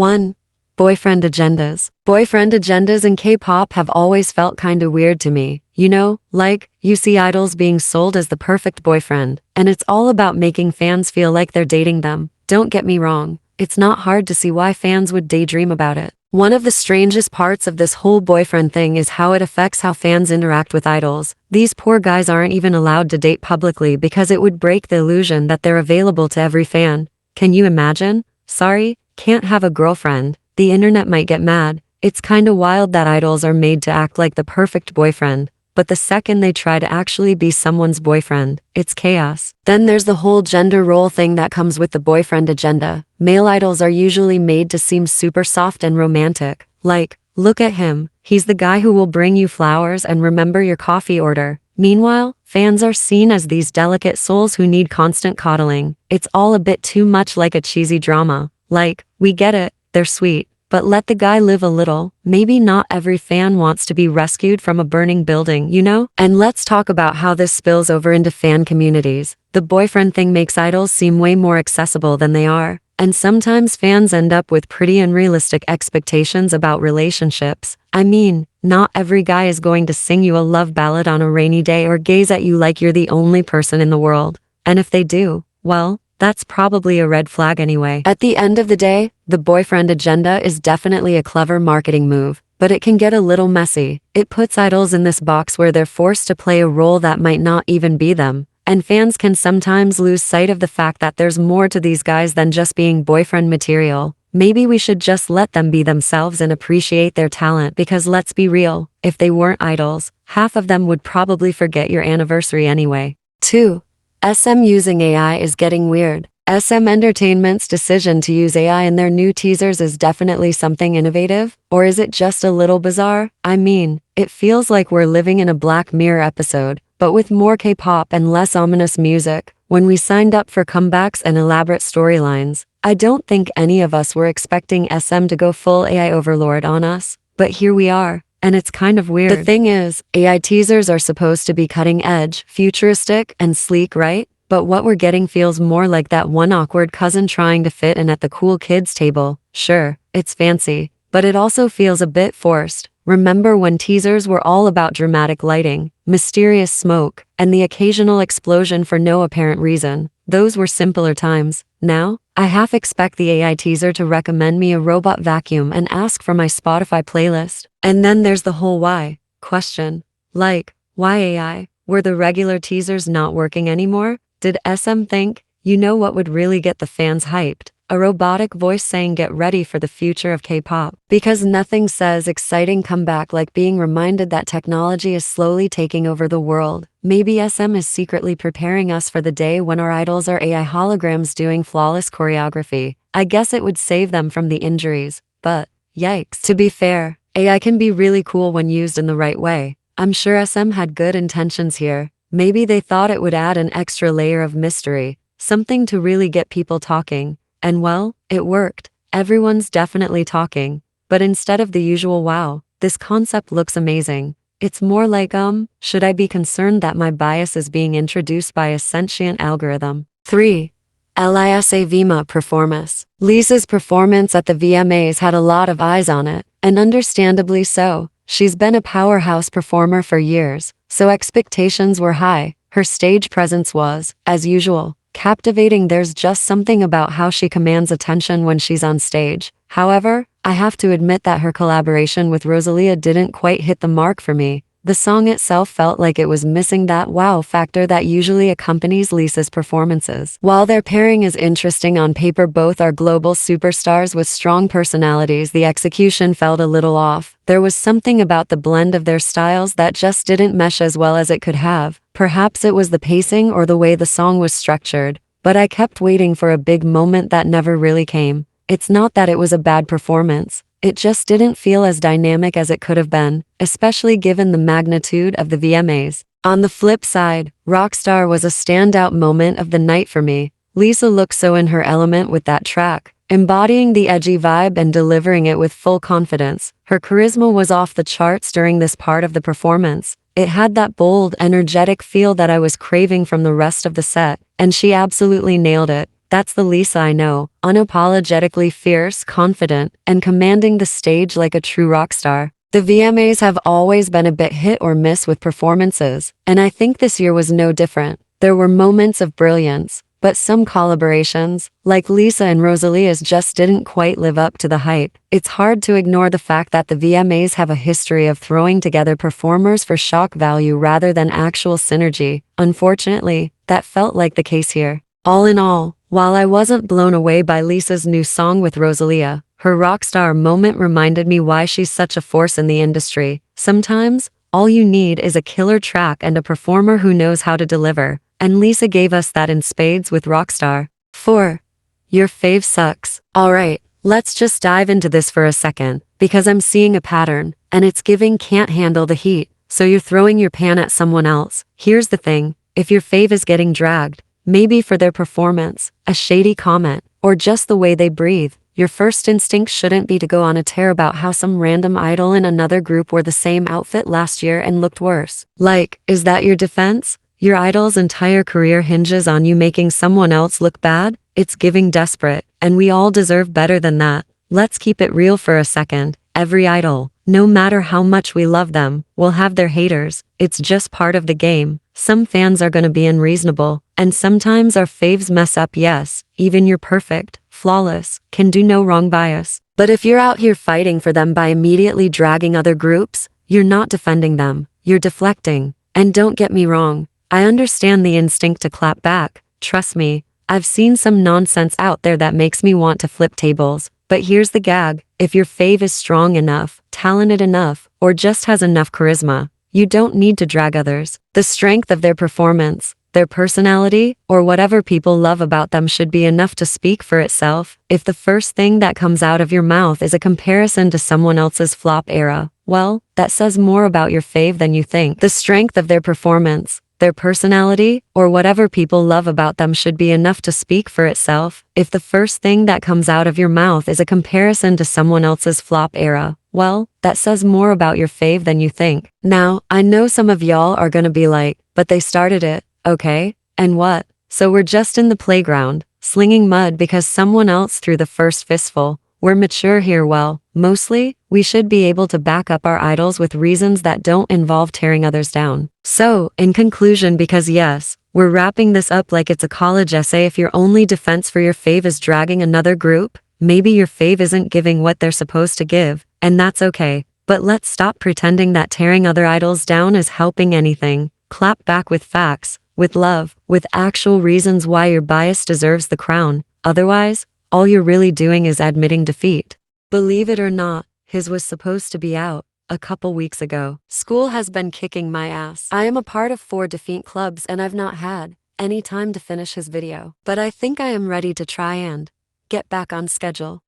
1. Boyfriend agendas. Boyfriend agendas in K-pop have always felt kinda weird to me. You know, like, you see idols being sold as the perfect boyfriend, and it's all about making fans feel like they're dating them. Don't get me wrong, it's not hard to see why fans would daydream about it. One of the strangest parts of this whole boyfriend thing is how it affects how fans interact with idols. These poor guys aren't even allowed to date publicly because it would break the illusion that they're available to every fan. Can you imagine? Sorry, can't have a girlfriend. The internet might get mad. It's kinda wild that idols are made to act like the perfect boyfriend, but the second they try to actually be someone's boyfriend, it's chaos. Then there's the whole gender role thing that comes with the boyfriend agenda. Male idols are usually made to seem super soft and romantic. Like, look at him, he's the guy who will bring you flowers and remember your coffee order. Meanwhile, fans are seen as these delicate souls who need constant coddling. It's all a bit too much like a cheesy drama. Like, we get it, they're sweet, but let the guy live a little. Maybe not every fan wants to be rescued from a burning building, you know? And let's talk about how this spills over into fan communities. The boyfriend thing makes idols seem way more accessible than they are, and sometimes fans end up with pretty unrealistic expectations about relationships. I mean, not every guy is going to sing you a love ballad on a rainy day or gaze at you like you're the only person in the world. And if they do, well, that's probably a red flag anyway. At the end of the day, the boyfriend agenda is definitely a clever marketing move, but it can get a little messy. It puts idols in this box where they're forced to play a role that might not even be them, and fans can sometimes lose sight of the fact that there's more to these guys than just being boyfriend material. Maybe we should just let them be themselves and appreciate their talent because let's be real, if they weren't idols, half of them would probably forget your anniversary anyway. 2. SM using AI is getting weird. SM Entertainment's decision to use AI in their new teasers is definitely something innovative, or is it just a little bizarre? I mean, it feels like we're living in a Black Mirror episode, but with more K-pop and less ominous music. When we signed up for comebacks and elaborate storylines, I don't think any of us were expecting SM to go full AI overlord on us, but here we are. And it's kind of weird. The thing is, AI teasers are supposed to be cutting edge, futuristic, and sleek, right? But what we're getting feels more like that one awkward cousin trying to fit in at the cool kids table. Sure, it's fancy, but it also feels a bit forced. Remember when teasers were all about dramatic lighting, mysterious smoke, and the occasional explosion for no apparent reason? Those were simpler times. Now, I half expect the AI teaser to recommend me a robot vacuum and ask for my Spotify playlist. And then there's the whole why question. Like, why AI? Were the regular teasers not working anymore? Did SM think, you know what would really get the fans hyped? A robotic voice saying get ready for the future of K-pop. Because nothing says exciting comeback like being reminded that technology is slowly taking over the world. Maybe SM is secretly preparing us for the day when our idols are AI holograms doing flawless choreography. I guess it would save them from the injuries, but yikes. To be fair, AI can be really cool when used in the right way. I'm sure SM had good intentions here. Maybe they thought it would add an extra layer of mystery, something to really get people talking. And well, it worked. Everyone's definitely talking. But instead of the usual wow, this concept looks amazing. It's more like, should I be concerned that my bias is being introduced by a sentient algorithm? 3. Lisa performance. Lisa's performance at the VMAs had a lot of eyes on it, and understandably so. She's been a powerhouse performer for years, so expectations were high. Her stage presence was, as usual, captivating. There's just something about how she commands attention when she's on stage. However, I have to admit that her collaboration with Rosalia didn't quite hit the mark for me. The song itself felt like it was missing that wow factor that usually accompanies Lisa's performances. While their pairing is interesting on paper, both are global superstars with strong personalities, the execution felt a little off. There was something about the blend of their styles that just didn't mesh as well as it could have. Perhaps it was the pacing or the way the song was structured, but I kept waiting for a big moment that never really came. It's not that it was a bad performance. It just didn't feel as dynamic as it could have been, especially given the magnitude of the VMAs. On the flip side, Rockstar was a standout moment of the night for me. Lisa looked so in her element with that track, embodying the edgy vibe and delivering it with full confidence. Her charisma was off the charts during this part of the performance. It had that bold, energetic feel that I was craving from the rest of the set, and she absolutely nailed it. That's the Lisa I know, unapologetically fierce, confident, and commanding the stage like a true rock star. The VMAs have always been a bit hit or miss with performances, and I think this year was no different. There were moments of brilliance, but some collaborations, like Lisa and Rosalia's, just didn't quite live up to the hype. It's hard to ignore the fact that the VMAs have a history of throwing together performers for shock value rather than actual synergy. Unfortunately, that felt like the case here. All in all, while I wasn't blown away by Lisa's new song with Rosalia, her rockstar moment reminded me why she's such a force in the industry. Sometimes, all you need is a killer track and a performer who knows how to deliver, and Lisa gave us that in spades with Rockstar. 4. Your fave sucks. Alright, let's just dive into this for a second, because I'm seeing a pattern, and it's giving can't handle the heat, so you're throwing your pan at someone else. Here's the thing, if your fave is getting dragged, maybe for their performance, a shady comment, or just the way they breathe, your first instinct shouldn't be to go on a tear about how some random idol in another group wore the same outfit last year and looked worse. Like, is that your defense? Your idol's entire career hinges on you making someone else look bad? It's giving desperate, and we all deserve better than that. Let's keep it real for a second. Every idol, no matter how much we love them, will have their haters. It's just part of the game. Some fans are gonna be unreasonable, and sometimes our faves mess up. Yes, even your perfect, flawless, can do no wrong bias. But if you're out here fighting for them by immediately dragging other groups, you're not defending them, you're deflecting. And don't get me wrong, I understand the instinct to clap back. Trust me, I've seen some nonsense out there that makes me want to flip tables. But here's the gag, if your fave is strong enough, talented enough, or just has enough charisma, you don't need to drag others. The strength of their performance, their personality, or whatever people love about them should be enough to speak for itself. If the first thing that comes out of your mouth is a comparison to someone else's flop era, well, that says more about your fave than you think. The strength of their performance, their personality, or whatever people love about them should be enough to speak for itself. If the first thing that comes out of your mouth is a comparison to someone else's flop era, well, that says more about your fave than you think. Now, I know some of y'all are gonna be like, but they started it, okay? And what? So we're just in the playground, slinging mud because someone else threw the first fistful. We're mature here. Well, mostly, we should be able to back up our idols with reasons that don't involve tearing others down. So, in conclusion, because yes, we're wrapping this up like it's a college essay, if your only defense for your fave is dragging another group, maybe your fave isn't giving what they're supposed to give, and that's okay. But let's stop pretending that tearing other idols down is helping anything. Clap back with facts, with love, with actual reasons why your bias deserves the crown. Otherwise, all you're really doing is admitting defeat. Believe it or not, his was supposed to be out a couple weeks ago. School has been kicking my ass. I am a part of 4 defeat clubs and I've not had any time to finish his video. But I think I am ready to try and get back on schedule.